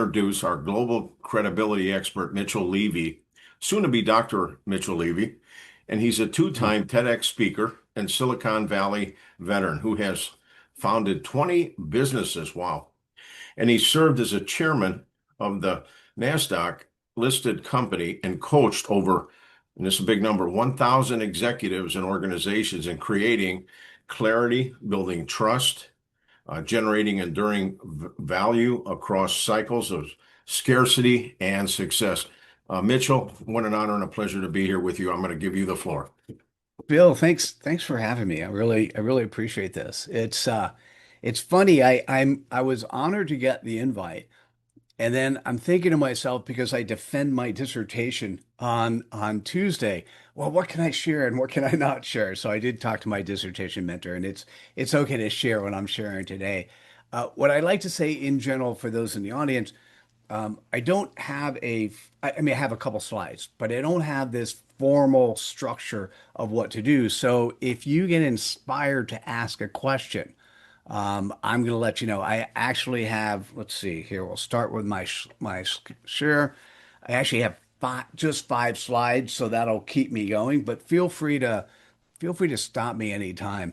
Introduce our global credibility expert, Mitchell Levy, soon to be Dr. Mitchell Levy. And he's a two-time TEDx speaker and Silicon Valley veteran who has founded 20 businesses. Wow. And he served as a chairman of the NASDAQ listed company and coached over, and this is a big number, 1,000 executives and organizations in creating clarity, building trust, generating enduring value across cycles of scarcity and success. Mitchell, what an honor and a pleasure to be here with you. I'm going to give you the floor. Bill, thanks for having me. I really appreciate this. It's funny. I was honored to get the invite, and then I'm thinking to myself because I defend my dissertation on Tuesday. Well, what can I share and what can I not share? So I did talk to my dissertation mentor, and it's okay to share what I'm sharing today. What I like to say in general for those in the audience. I don't have I mean, I have a couple slides, but I don't have this formal structure of what to do. So if you get inspired to ask a question, I'm going to let you know. I actually have, let's see here. We'll start with my share. I actually have just 5 slides, so that'll keep me going. But feel free to stop me anytime.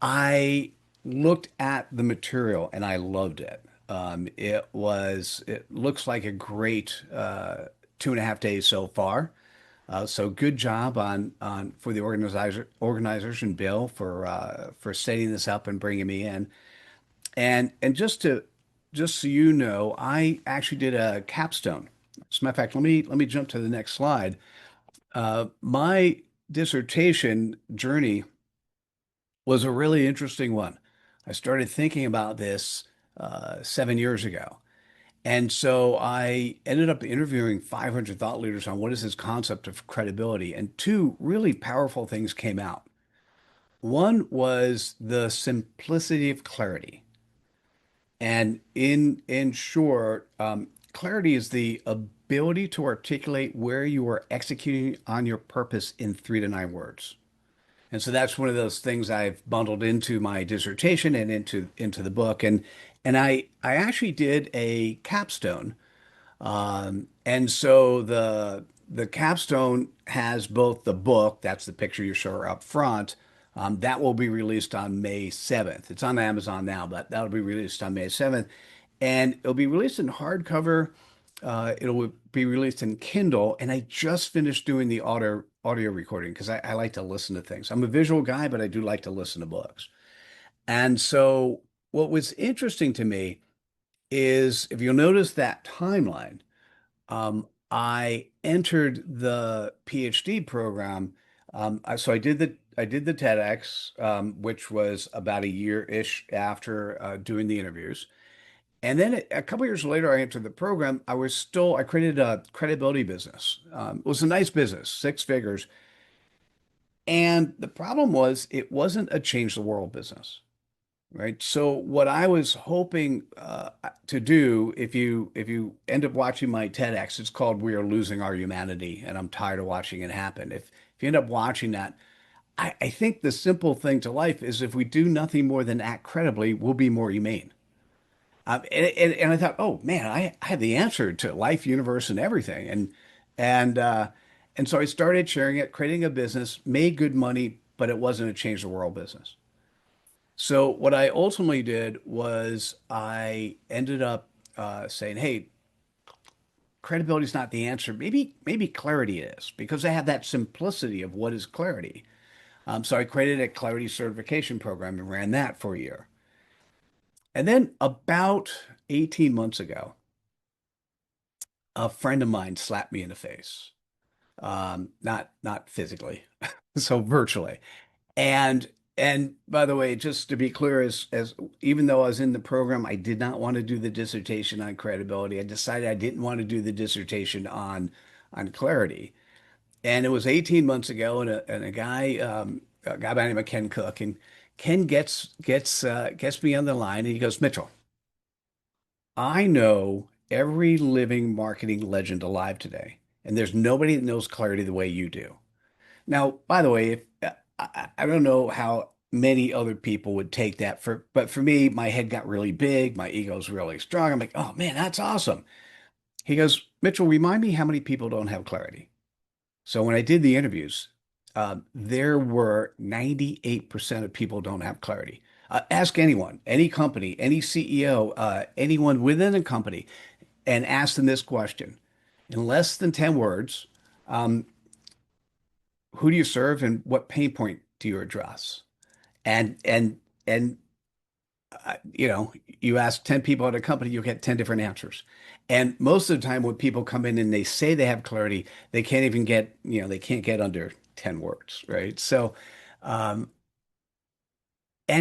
I looked at the material and I loved it. It looks like a great 2.5 days so far. So good job on for the organization, Bill, for setting this up and bringing me in. And just so you know, I actually did a capstone. As a matter of fact, let me jump to the next slide. My dissertation journey was a really interesting one. I started thinking about this 7 years ago. And so I ended up interviewing 500 thought leaders on what is this concept of credibility. And two really powerful things came out. One was the simplicity of clarity. And in short, clarity is the ability to articulate where you are executing on your purpose in 3 to 9 words. And so that's one of those things I've bundled into my dissertation and into the book. And I actually did a capstone. And so the capstone has both the book, that's the picture you show up front. That will be released on May 7th. It's on Amazon now, but that'll be released on May 7th. And it'll be released in hardcover. It'll be released in Kindle, and I just finished doing the audio recording because I like to listen to things. I'm a visual guy, but I do like to listen to books. And so what was interesting to me is if you'll notice that timeline, I entered the PhD program. So I did the TEDx, which was about a year-ish after doing the interviews. And then a couple years later, I entered the program. I created a credibility business. It was a nice business, 6 figures. And the problem was it wasn't a change the world business, right? So what I was hoping to do, if you end up watching my TEDx, it's called "We Are Losing Our Humanity," and I'm tired of watching it happen. If you end up watching that, I think the simple thing to life is if we do nothing more than act credibly, we'll be more humane. And I thought, oh man, I have the answer to life, universe, and everything. And and so I started sharing it, creating a business, made good money, but it wasn't a change the world business. So what I ultimately did was I ended up saying, hey, credibility is not the answer. Maybe clarity is because I have that simplicity of what is clarity. So I created a clarity certification program and ran that for a year. And then about 18 months ago, a friend of mine slapped me in the face. Not physically, so virtually. And and by the way, just to be clear, as even though I was in the program, I did not want to do the dissertation on credibility. I decided I didn't want to do the dissertation on clarity. And it was 18 months ago, and a guy by the name of Ken Cook, and Ken gets me on the line, and he goes, Mitchell, I know every living marketing legend alive today, and there's nobody that knows clarity the way you do. Now, by the way, if, I don't know how many other people would take that but for me, my head got really big, my ego's really strong. I'm like, oh man, that's awesome. He goes, Mitchell, remind me how many people don't have clarity. So when I did the interviews, there were 98% of people don't have clarity. Ask anyone, any company, any CEO, anyone within a company, and ask them this question in less than 10 words. um, who do you serve and what pain point do you address? And you ask 10 people at a company, you'll get 10 different answers. And most of the time when people come in and they say they have clarity, they can't even get, they can't get under 10 words, right? Um,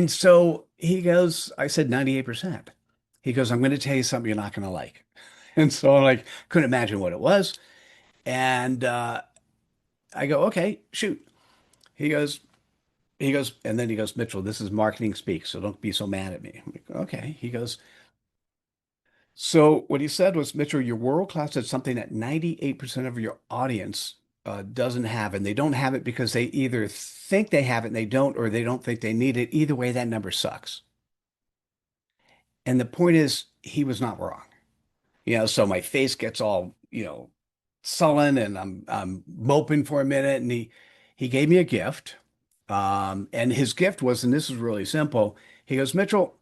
so he goes, I said 98%. He goes, I'm going to tell you something you're not going to like. And so I'm like, couldn't imagine what it was. And I go, okay, shoot. He goes, and then he goes, Mitchell, this is marketing speak, so don't be so mad at me. I'm like, okay. He goes, so what he said was, Mitchell, you're world class at something that 98% of your audience doesn't have, and they don't have it because they either think they have it and they don't, or they don't think they need it. Either way, that number sucks. And the point is, he was not wrong. So my face gets all, sullen, and I'm moping for a minute, and he gave me a gift. And his gift was, and this is really simple. He goes, Mitchell,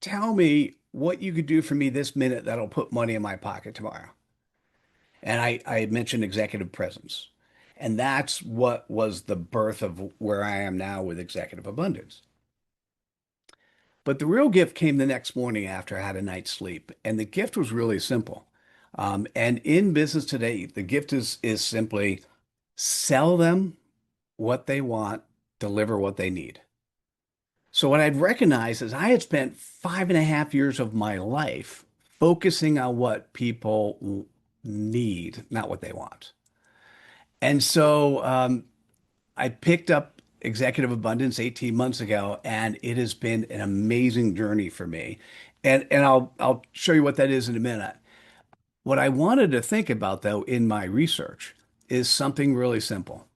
tell me what you could do for me this minute that'll put money in my pocket tomorrow. And I had mentioned executive presence. And that's what was the birth of where I am now with Executive Abundance. But the real gift came the next morning after I had a night's sleep. And the gift was really simple. And in business today, the gift is simply sell them what they want, deliver what they need. So what I'd recognized is I had spent 5.5 years of my life focusing on what people need, not what they want. And so I picked up Executive Abundance 18 months ago, and it has been an amazing journey for me. And I'll show you what that is in a minute. What I wanted to think about, though, in my research is something really simple.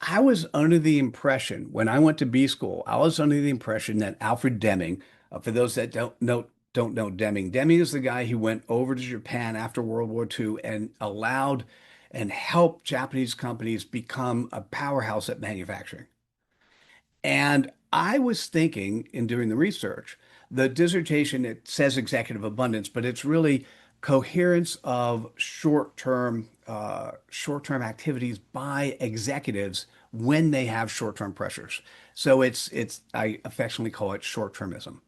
I was under the impression when I went to B school, I was under the impression that Alfred Deming, for those that don't know Deming, Deming is the guy who went over to Japan after World War II and allowed and helped Japanese companies become a powerhouse at manufacturing. And I was thinking in doing the research, the dissertation, it says executive abundance, but it's really coherence of short-term activities by executives when they have short-term pressures. So it's I affectionately call it short-termism.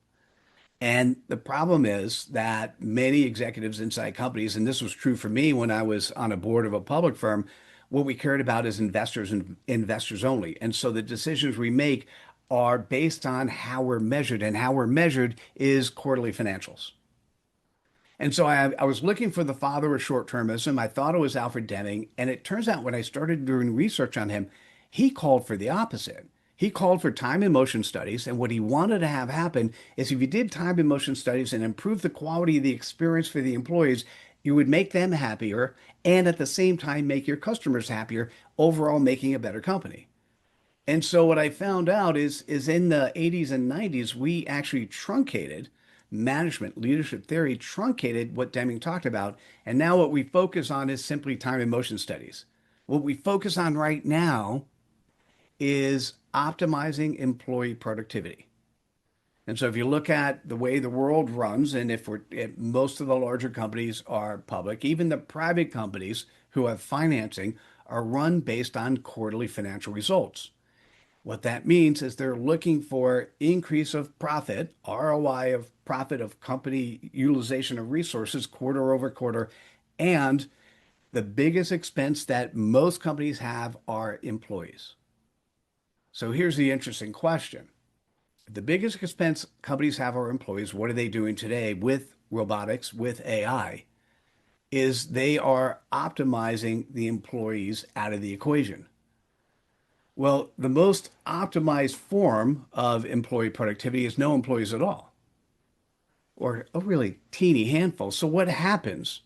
And the problem is that many executives inside companies, and this was true for me when I was on a board of a public firm, what we cared about is investors and investors only. And so the decisions we make are based on how we're measured, and how we're measured is quarterly financials. And so I was looking for the father of short-termism. I thought it was Alfred Deming. And it turns out when I started doing research on him, he called for the opposite. He called for time and motion studies. And what he wanted to have happen is if you did time and motion studies and improve the quality of the experience for the employees, you would make them happier and at the same time make your customers happier, overall making a better company. And so what I found out is in the 80s and 90s, we actually truncated management leadership theory, truncated what Deming talked about. And now what we focus on is simply time and motion studies. What we focus on right now is optimizing employee productivity. And so if you look at the way the world runs, and if most of the larger companies are public, even the private companies who have financing are run based on quarterly financial results. What that means is they're looking for increase of profit, ROI of profit of company utilization of resources quarter over quarter. And the biggest expense that most companies have are employees. So here's the interesting question. The biggest expense companies have are employees. What are they doing today with robotics, with AI? Is they are optimizing the employees out of the equation. Well, the most optimized form of employee productivity is no employees at all, or a really teeny handful. So what happens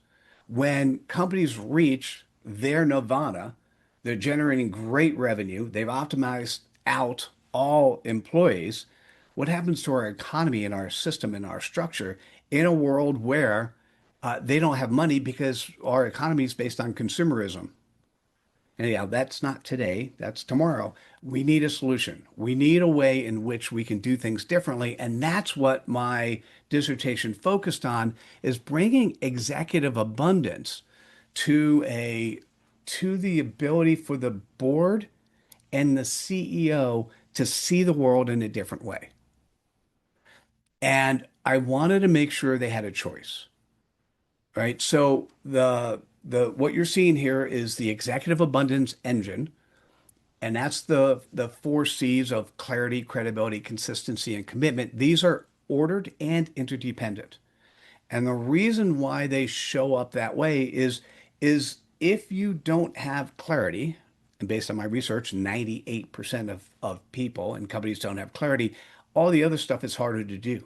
when companies reach their nirvana? They're generating great revenue. They've optimized out all employees, what happens to our economy and our system and our structure in a world where they don't have money because our economy is based on consumerism? Anyhow, that's not today, that's tomorrow. We need a solution. We need a way in which we can do things differently. And that's what my dissertation focused on is bringing executive abundance to a to the ability for the board and the CEO to see the world in a different way. And I wanted to make sure they had a choice, right? So the what you're seeing here is the executive abundance engine. And that's the four C's of clarity, credibility, consistency, and commitment. These are ordered and interdependent. And the reason why they show up that way is if you don't have clarity, and based on my research, 98% of people and companies don't have clarity, all the other stuff is harder to do.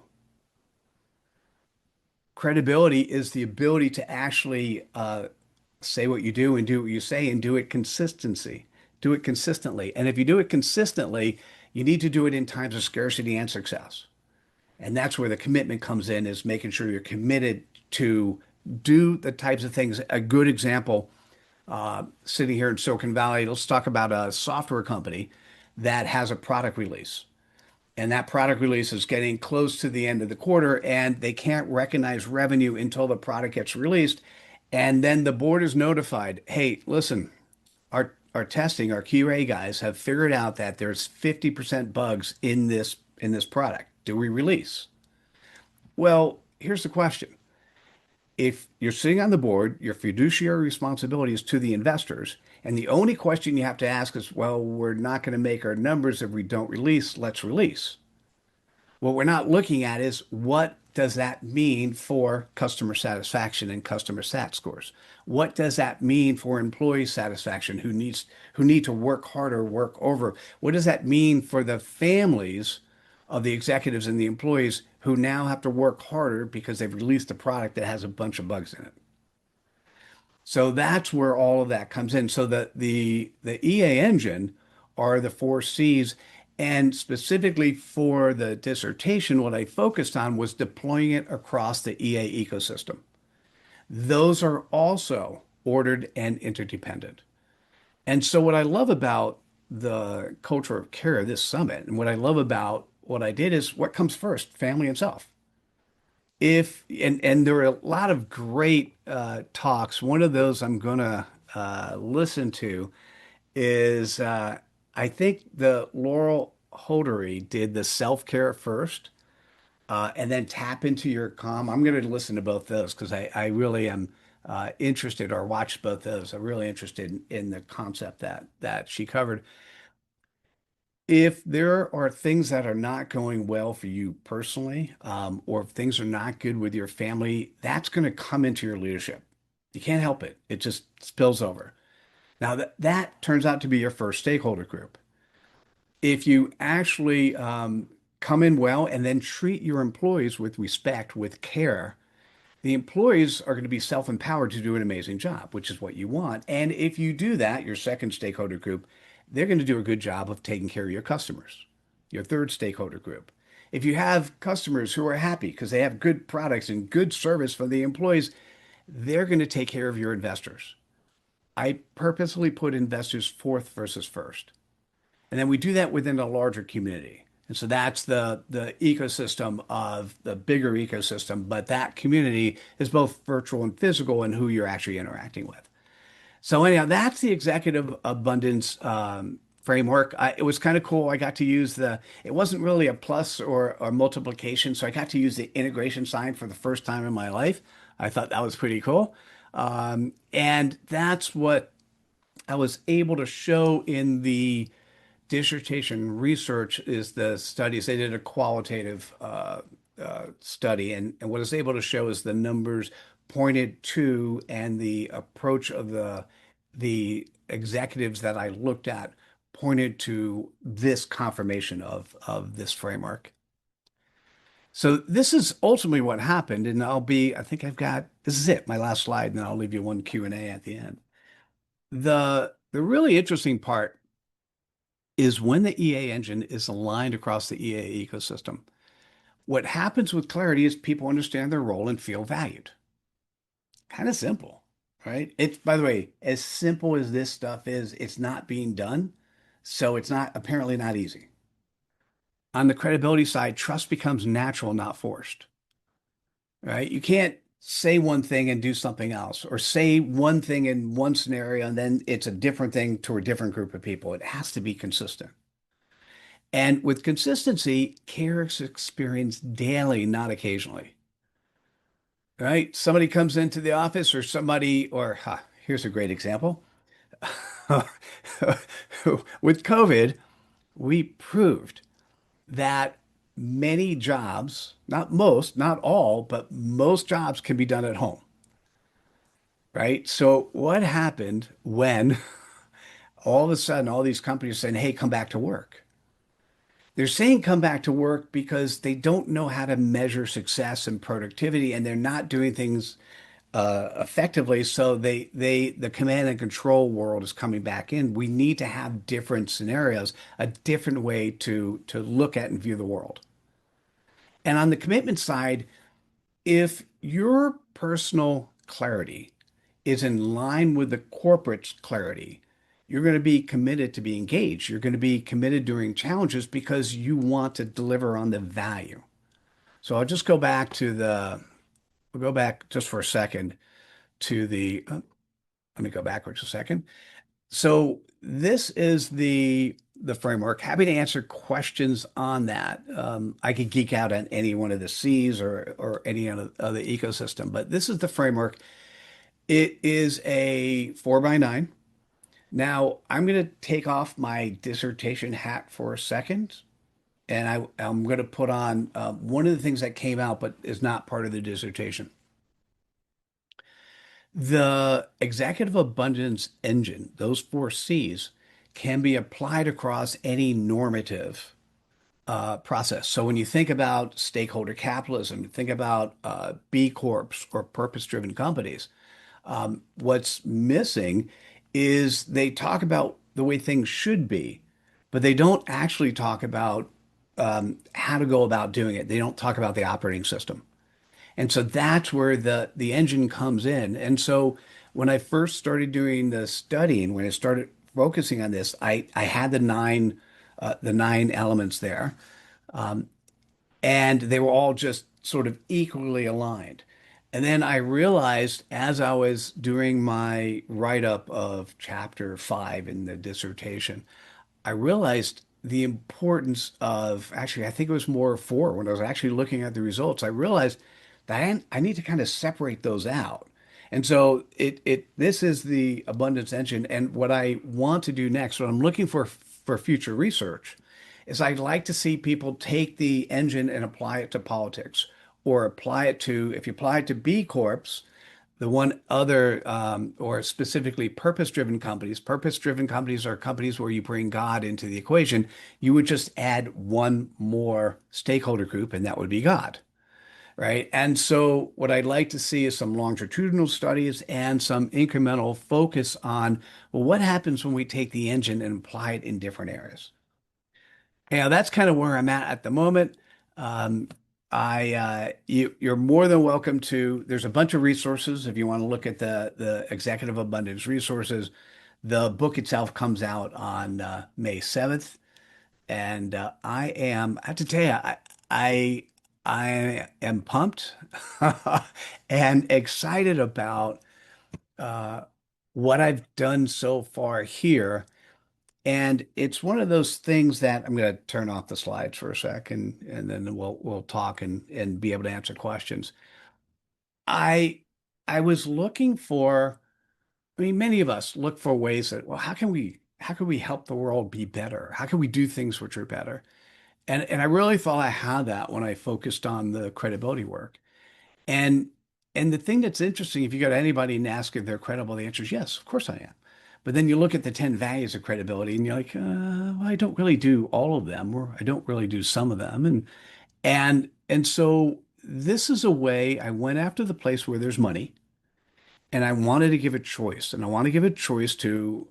Credibility is the ability to actually say what you do and do what you say and do it consistency. Do it consistently. And if you do it consistently, you need to do it in times of scarcity and success. And that's where the commitment comes in, is making sure you're committed to do the types of things. A good example, sitting here in Silicon Valley, let's talk about a software company that has a product release. And that product release is getting close to the end of the quarter, and they can't recognize revenue until the product gets released. And then the board is notified, hey, listen, our testing, our QA guys have figured out that there's 50% bugs in this product. Do we release? Well, here's the question. If you're sitting on the board, your fiduciary responsibility is to the investors, and the only question you have to ask is, well, we're not going to make our numbers if we don't release, let's release. What we're not looking at is what does that mean for customer satisfaction and customer sat scores? What does that mean for employee satisfaction who need to work harder, work over? What does that mean for the families of the executives and the employees who now have to work harder because they've released a product that has a bunch of bugs in it? So that's where all of that comes in. So the EA engine are the four C's. And specifically for the dissertation, what I focused on was deploying it across the EA ecosystem. Those are also ordered and interdependent. And so what I love about the culture of care, this summit, and what I love about what I did is what comes first, family and self. If and there are a lot of great talks. One of those I'm gonna listen to is I think the Laurel Hodery did the self-care first, and then tap into your calm. I'm going to listen to both those because I really am interested, or watch both those. I'm really interested in the concept that she covered. If there are things that are not going well for you personally, or if things are not good with your family, that's going to come into your leadership. You can't help it. It just spills over. Now that turns out to be your first stakeholder group. If you actually come in well and then treat your employees with respect, with care, the employees are going to be self-empowered to do an amazing job, which is what you want. And if you do that, your second stakeholder group, they're going to do a good job of taking care of your customers, your third stakeholder group. If you have customers who are happy because they have good products and good service for the employees, they're going to take care of your investors. I purposely put investors fourth versus first. And then we do that within a larger community. And so that's the ecosystem of the bigger ecosystem, but that community is both virtual and physical and who you're actually interacting with. So anyhow, that's the executive abundance framework. It was kind of cool. I got to use it wasn't really a plus or multiplication. So I got to use the integration sign for the first time in my life. I thought that was pretty cool. And that's what I was able to show in the dissertation research is the studies. They did a qualitative study, and what it's able to show is the numbers pointed to and the approach of the executives that I looked at pointed to this confirmation of this framework. So this is ultimately what happened, and I think this is it, my last slide, and then I'll leave you one Q&A at the end. The really interesting part is when the EA engine is aligned across the EA ecosystem. What happens with clarity is people understand their role and feel valued. Kind of simple, right? It's, by the way, as simple as this stuff is, it's not being done. So it's not apparently not easy. On the credibility side, trust becomes natural, not forced, right? You can't say one thing and do something else, or say one thing in one scenario and then it's a different thing to a different group of people. It has to be consistent. And with consistency, care is experienced daily, not occasionally. Right? Somebody comes into the office or somebody, or here's a great example. With COVID, we proved that many jobs, not most, not all, but most jobs can be done at home, right? So what happened when all of a sudden all these companies are saying, hey, come back to work? They're saying come back to work because they don't know how to measure success and productivity, and they're not doing things effectively. So the command and control world is coming back in. We need to have different scenarios, a different way to look at and view the world. And on the commitment side, if your personal clarity is in line with the corporate clarity, you're going to be committed to be engaged. You're going to be committed during challenges because you want to deliver on the value. So I'll just go back to we'll go back just for a second to let me go backwards a second. So this is the framework. Happy to answer questions on that. I could geek out on any one of the C's or any of the ecosystem, but this is the framework. It is a 4x9. Now I'm going to take off my dissertation hat for a second, and I'm going to put on one of the things that came out, but is not part of the dissertation. The executive abundance engine, those four C's, can be applied across any normative process. So when you think about stakeholder capitalism, think about B Corps or purpose-driven companies, what's missing is they talk about the way things should be, but they don't actually talk about how to go about doing it. They don't talk about the operating system. And so that's where the engine comes in. And so when I first started doing the studying, when I started focusing on this, I had the nine elements there, and they were all just sort of equally aligned. And then I realized as I was doing my write-up of chapter 5 in the dissertation, I realized the importance of actually, I think it was more 4 when I was actually looking at the results. I realized that I need to kind of separate those out. And so this is the abundance engine. And what I want to do next, what I'm looking for future research, is I'd like to see people take the engine and apply it to politics, or apply it to, if you apply it to B Corps, the one other, or specifically purpose-driven companies. Purpose-driven companies are companies where you bring God into the equation. You would just add one more stakeholder group, and that would be God, right? And so what I'd like to see is some longitudinal studies and some incremental focus on, well, what happens when we take the engine and apply it in different areas? Yeah, that's kind of where I'm at the moment. Um, you're more than welcome to. There's a bunch of resources if you want to look at the executive abundance resources. The book itself comes out on May 7th, and I have to tell you, I I am pumped and excited about uh, what I've done so far here. And it's one of those things that I'm going to turn off the slides for a second, and then we'll talk and be able to answer questions. I I was looking for, I mean, many of us look for ways that, well, how can we help the world be better? How can we do things which are better? And I really thought I had that when I focused on the credibility work. And and the thing that's interesting, if you go to anybody and ask if they're credible, the answer is yes, of course I am. But then you look at the 10 values of credibility and you're like, well, I don't really do all of them, or I don't really do some of them. And so this is a way I went after the place where there's money, and I wanted to give a choice, and I want to give a choice to,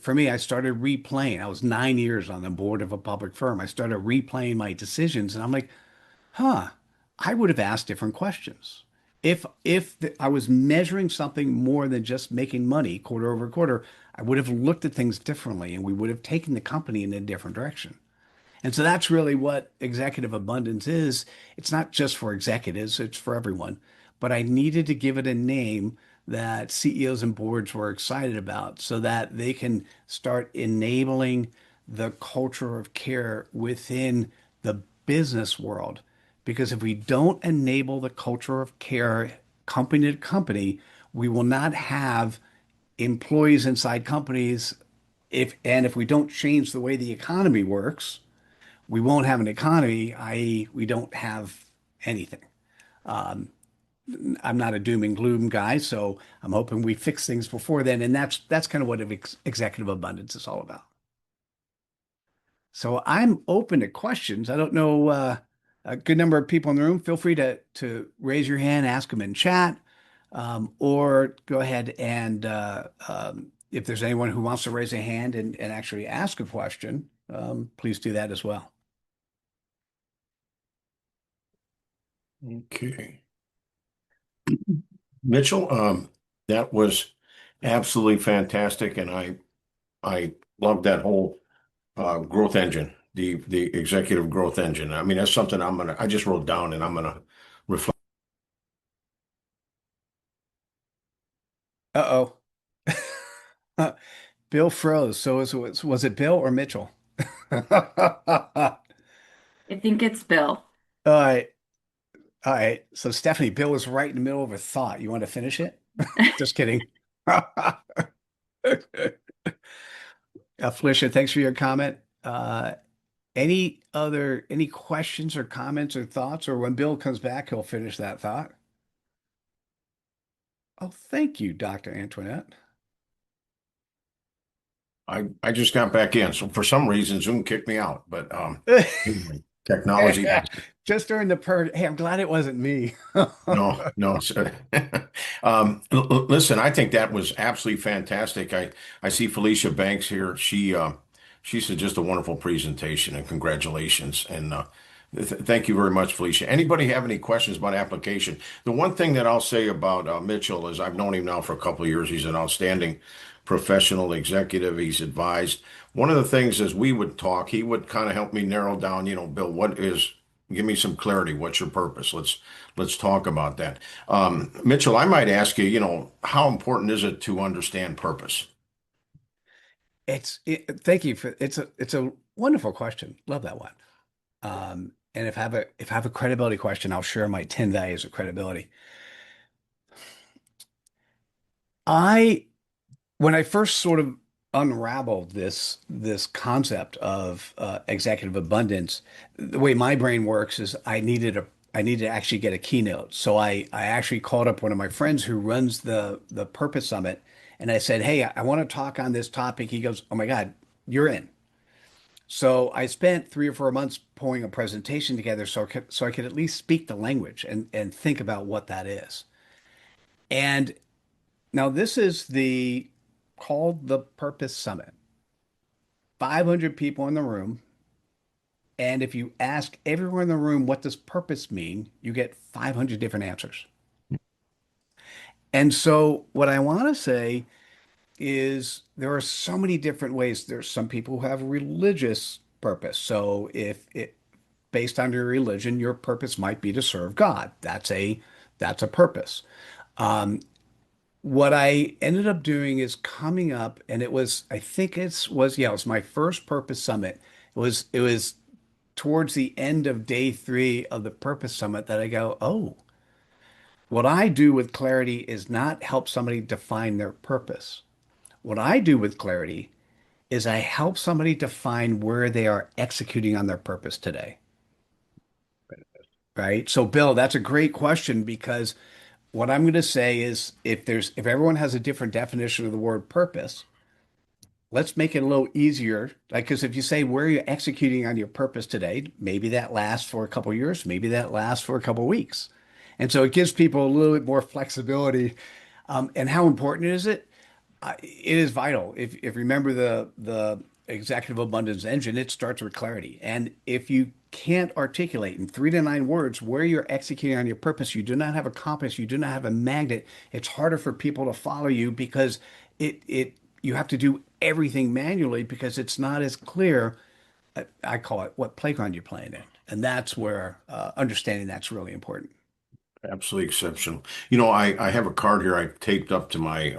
for me, I started replaying. I was 9 years on the board of a public firm. I started replaying my decisions, and I'm like, huh, I would have asked different questions. I was measuring something more than just making money quarter over quarter, I would have looked at things differently, and we would have taken the company in a different direction. And so that's really what executive abundance is. It's not just for executives, it's for everyone. But I needed to give it a name that CEOs and boards were excited about so that they can start enabling the culture of care within the business world. Because if we don't enable the culture of care company to company, we will not have employees inside companies. If we don't change the way the economy works, we won't have an economy, i.e., we don't have anything. Um, I'm not a doom and gloom guy, so I'm hoping we fix things before then, and that's kind of what executive abundance is all about. So I'm open to questions. I don't know a good number of people in the room. Feel free to raise your hand, ask them in chat, or go ahead and if there's anyone who wants to raise a hand and actually ask a question, please do that as well. Okay. Mitchell, that was absolutely fantastic, and I love that whole growth engine, the executive growth engine. I mean, that's something I just wrote down, and I'm gonna reflect. Uh-oh. Bill froze. So was it Bill or Mitchell? All I think it's Bill. right. All right. So Stephanie, Bill was right in the middle of a thought. You want to finish it? Just kidding. Felicia, thanks for your comment. Any questions or comments or thoughts? Or when Bill comes back, he'll finish that thought. Oh, thank you, Dr. Antoinette. I just got back in, so for some reason Zoom kicked me out. But anyway, technology. Just during hey, I'm glad it wasn't me. No, no. Listen, I think that was absolutely fantastic. I see Felicia Banks here. She said just a wonderful presentation and congratulations. And thank you very much, Felicia. Anybody have any questions about application? The one thing that I'll say about Mitchell is I've known him now for a couple of years. He's an outstanding professional executive. He's advised. One of the things as we would talk, he would kind of help me narrow down, Bill, give me some clarity. What's your purpose? Let's talk about that. Mitchell, I might ask you, how important is it to understand purpose? Thank you for it's a wonderful question. Love that one. And if I have a credibility question, I'll share my 10 values of credibility. I When I first sort of unraveled this concept of executive abundance, the way my brain works is I needed to actually get a keynote. So I actually called up one of my friends who runs the Purpose Summit, and I said, "Hey, I want to talk on this topic." He goes, "Oh my God, you're in." So I spent 3 or 4 months pulling a presentation together so I could at least speak the language and think about what that is. And now this is the called the Purpose Summit. 500 people in the room. And if you ask everyone in the room, what does purpose mean? You get 500 different answers. And so what I want to say is there are so many different ways. There's some people who have religious purpose. So if it based on your religion, your purpose might be to serve God. That's a purpose. Um, what I ended up doing is coming up, and I think it was my first Purpose Summit. It was towards the end of day 3 of the Purpose Summit that I go, oh, what I do with clarity is not help somebody define their purpose. What I do with clarity is I help somebody define where they are executing on their purpose today. Right? So, Bill, that's a great question because what I'm going to say is if everyone has a different definition of the word purpose, let's make it a little easier. Like, because if you say where are you executing on your purpose today, maybe that lasts for a couple of years, maybe that lasts for a couple of weeks. And so it gives people a little bit more flexibility. And how important is it? It is vital. If you remember the executive abundance engine, it starts with clarity. And if you can't articulate in 3 to 9 words where you're executing on your purpose, you do not have a compass, you do not have a magnet. It's harder for people to follow you because it you have to do everything manually because it's not as clear. I call it what playground you're playing in, and that's where understanding that's really important. Absolutely exceptional. I have a card here I taped up to my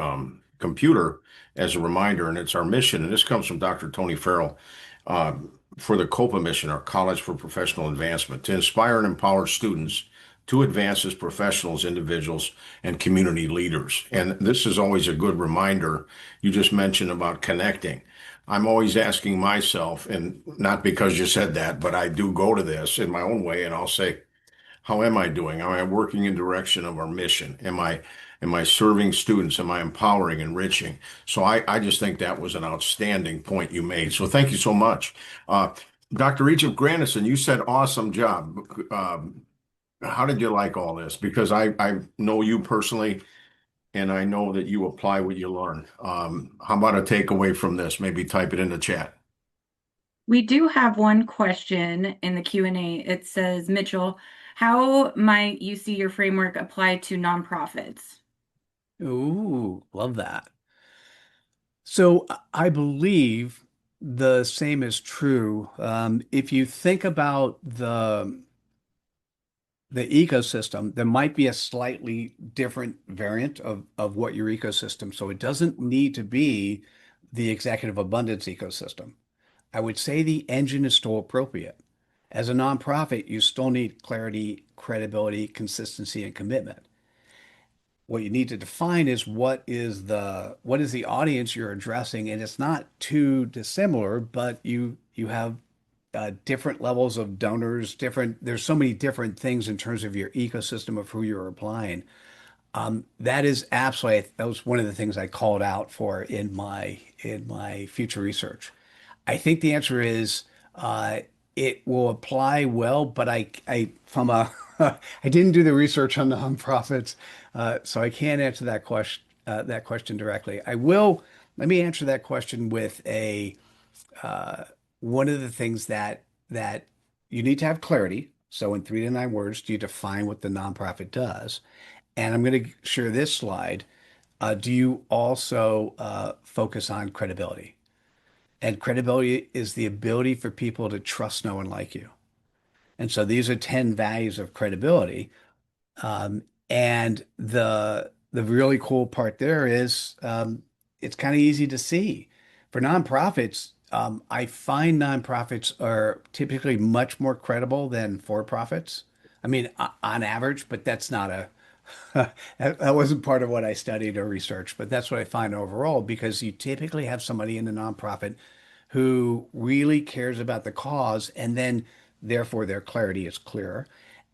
computer as a reminder, and it's our mission. And this comes from Dr. Tony Farrell for the COPA mission, our College for Professional Advancement, to inspire and empower students to advance as professionals, individuals, and community leaders. And this is always a good reminder. You just mentioned about connecting. I'm always asking myself, and not because you said that, but I do go to this in my own way, and I'll say, how am I doing? Am I working in direction of our mission? Am I serving students? Am I empowering, enriching? So I just think that was an outstanding point you made. So thank you so much. Uh, Dr. Egypt Grandison, you said awesome job. How did you like all this? Because I know you personally, and I know that you apply what you learn. How about a takeaway from this? Maybe type it in the chat. We do have one question in the Q&A. It says, Mitchell, how might you see your framework apply to nonprofits? Ooh, love that. So I believe the same is true. If you think about the ecosystem, there might be a slightly different variant of what your ecosystem. So it doesn't need to be the executive abundance ecosystem. I would say the engine is still appropriate. As a nonprofit, you still need clarity, credibility, consistency, and commitment. What you need to define is what is the audience you're addressing, and it's not too dissimilar, but you have different levels of donors, there's so many different things in terms of your ecosystem of who you're applying. That was one of the things I called out for in my future research. I think the answer is uh, it will apply well, but I from a I didn't do the research on nonprofits, so I can't answer that question directly. I will. Let me answer that question with a one of the things that you need to have clarity. So in 3 to 9 words, do you define what the nonprofit does? And I'm going to share this slide. Do you also focus on credibility? And credibility is the ability for people to trust, know, and like you. And so these are 10 values of credibility. And the really cool part there is it's kind of easy to see. For nonprofits, I find nonprofits are typically much more credible than for-profits. I mean, on average, but that's not a that wasn't part of what I studied or researched, but that's what I find overall because you typically have somebody in the nonprofit who really cares about the cause, and then therefore their clarity is clearer.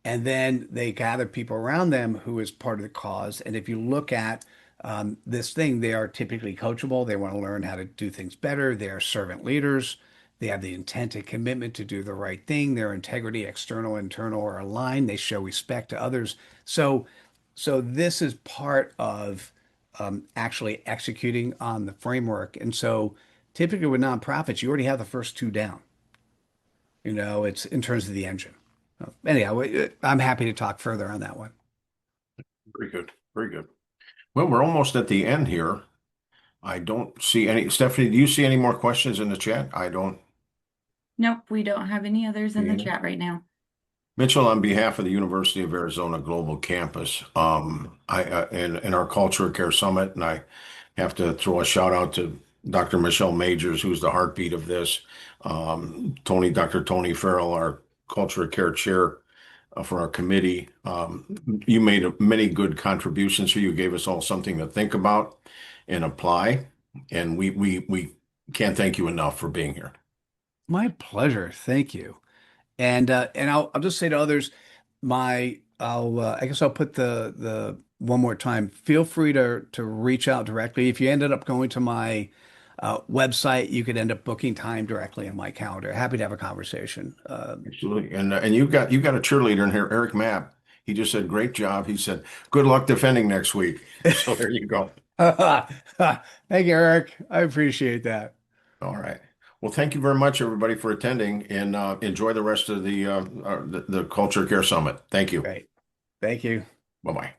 And then they gather people around them who is part of the cause. And if you look at this thing, they are typically coachable. They want to learn how to do things better. They are servant leaders. They have the intent and commitment to do the right thing. Their integrity, external, internal, are aligned. They show respect to others. So this is part of actually executing on the framework. And so typically with nonprofits, you already have the first two down. It's in terms of the engine. Anyhow, I'm happy to talk further on that one. Very good. Very good. Well, we're almost at the end here. I don't see any. Stephanie, do you see any more questions in the chat? I don't. Nope, we don't have any others in the chat right now. Mitchell, on behalf of the University of Arizona Global Campus, I in our Culture Care Summit, and I have to throw a shout out to Dr. Michelle Majors, who's the heartbeat of this. Dr. Tony Farrell, our Culture Care Chair for our committee. You made many good contributions here. You gave us all something to think about and apply, and we can't thank you enough for being here. My pleasure. Thank you. And I'll just say to others, I guess I'll put the one more time. Feel free to reach out directly. If you ended up going to my website, you could end up booking time directly on my calendar. Happy to have a conversation. Absolutely. And you got a cheerleader in here, Eric Mapp. He just said, great job. He said, good luck defending next week. So there you go. Thank you, Eric. I appreciate that. All right. Well, thank you very much, everybody, for attending, and enjoy the rest of the Culture Care Summit. Thank you. Great. Thank you. Bye-bye.